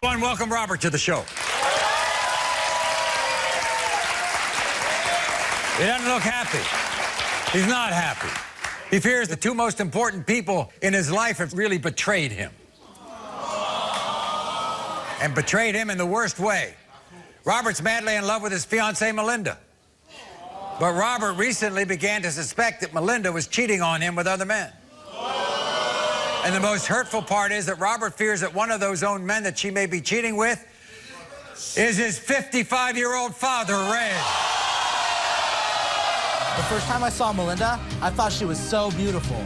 One, welcome Robert to the show. He doesn't look happy. He's not happy. He fears the two most important people in his life have really betrayed him. And betrayed him in the worst way. Robert's madly in love with his fiancée, Melinda. But Robert recently began to suspect that Melinda was cheating on him with other men. And the most hurtful part is that Robert fears that one of those own men that she may be cheating with is his 55-year-old father, Ray. The first time I saw Melinda, I thought she was so beautiful.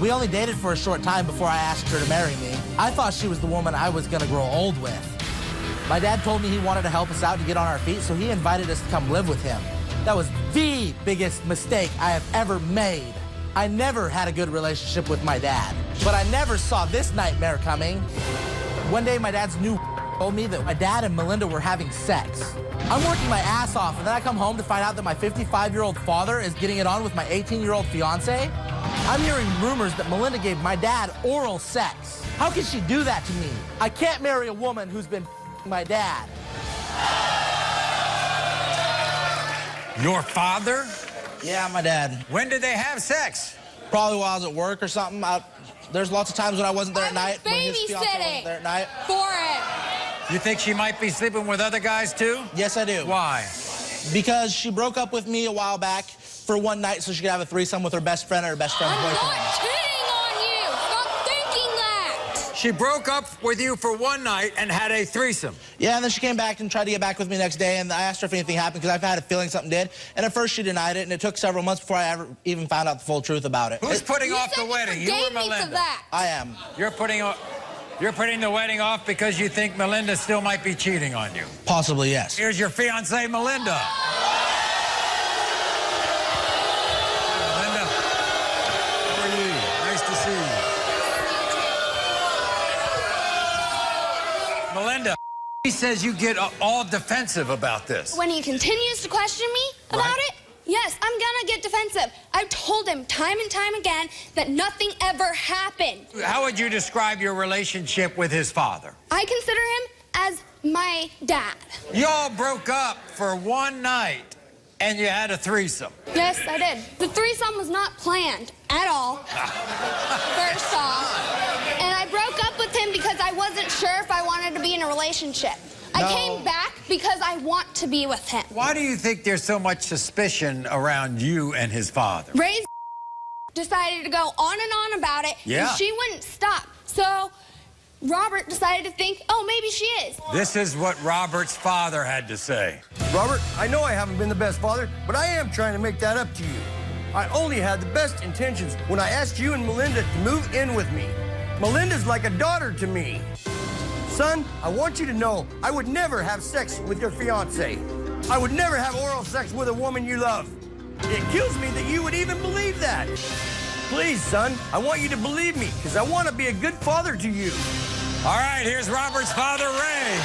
We only dated for a short time before I asked her to marry me. I thought she was the woman I was gonna grow old with. My dad told me he wanted to help us out to get on our feet, so he invited us to come live with him. That was the biggest mistake I have ever made. I never had a good relationship with my dad, but I never saw this nightmare coming. One day, my dad's new told me that my dad and Melinda were having sex. I'm working my ass off, and then I come home to find out that my 55-year-old father is getting it on with my 18-year-old fiance. I'm hearing rumors that Melinda gave my dad oral sex. How can she do that to me? I can't marry a woman who's been my dad. Your father? Yeah, my dad. When did they have sex? Probably while I was at work or something. There's lots of times when I wasn't there at night. When his fiance wasn't there at night. For it. You think she might be sleeping with other guys, too? Yes, I do. Why? Because she broke up with me a while back for one night so she could have a threesome with her best friend or her best friend's boyfriend. I'm not cheating on you. Stop thinking that. She broke up with you for one night and had a threesome. Yeah, and then she came back and tried to get back with me the next day, and I asked her if anything happened because I've had a feeling something did. And at first she denied it, and it took several months before I ever even found out the full truth about it. Who's putting off the wedding? You or Melinda? I am. You're putting the wedding off because you think Melinda still might be cheating on you. Possibly, yes. Here's your fiancée, Melinda. Melinda, how are you? Nice to see you. Melinda, he says you get all defensive about this. When he continues to question me about it, yes, I'm gonna get defensive. I've told him time and time again that nothing ever happened. How would you describe your relationship with his father? I consider him as my dad. Y'all broke up for one night and you had a threesome. Yes, I did. The threesome was not planned at all, first off. And I broke up with him because I wasn't sure if I wanted to be in a relationship. I came back because I want to be with him. Why do you think there's so much suspicion around you and his father? Ray's decided to go on and on about it, and she wouldn't stop. So Robert decided to think, oh, maybe she is. This is what Robert's father had to say. Robert, I know I haven't been the best father, but I am trying to make that up to you. I only had the best intentions when I asked you and Melinda to move in with me. Melinda's like a daughter to me. Son, I want you to know I would never have sex with your fiancé. I would never have oral sex with a woman you love. It kills me that you would even believe that. Please, son, I want you to believe me because I want to be a good father to you. All right, here's Robert's father, Ray.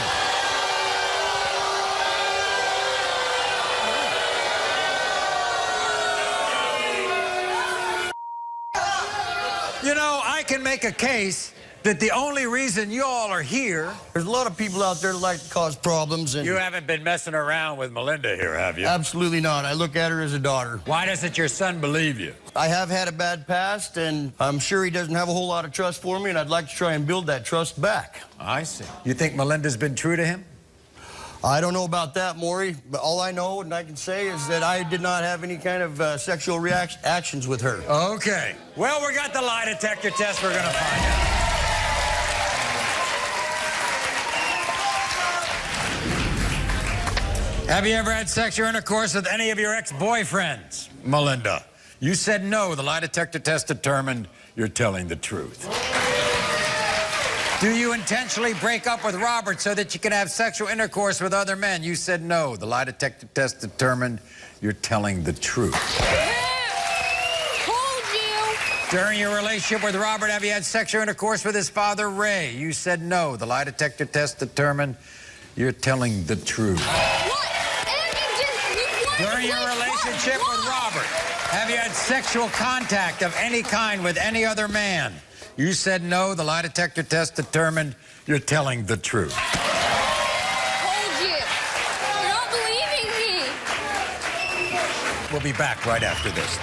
You know, I can make a case that the only reason you all are here... There's a lot of people out there that like to cause problems and... You haven't been messing around with Melinda here, have you? Absolutely not. I look at her as a daughter. Why doesn't your son believe you? I have had a bad past, and I'm sure he doesn't have a whole lot of trust for me, and I'd like to try and build that trust back. I see. You think Melinda's been true to him? I don't know about that, Maury, but all I know and I can say is that I did not have any kind of sexual actions with her. Okay. Well, we got the lie detector test. We're going to find out. Have you ever had sex or intercourse with any of your ex-boyfriends, Melinda? You said no. The lie detector test determined you're telling the truth. Do you intentionally break up with Robert so that you can have sexual intercourse with other men? You said no. The lie detector test determined you're telling the truth. Told you. During your relationship with Robert, have you had sexual intercourse with his father, Ray? You said no. The lie detector test determined you're telling the truth. What? During your relationship with Robert, have you had sexual contact of any kind with any other man? You said no. The lie detector test determined you're telling the truth. We'll be back right after this.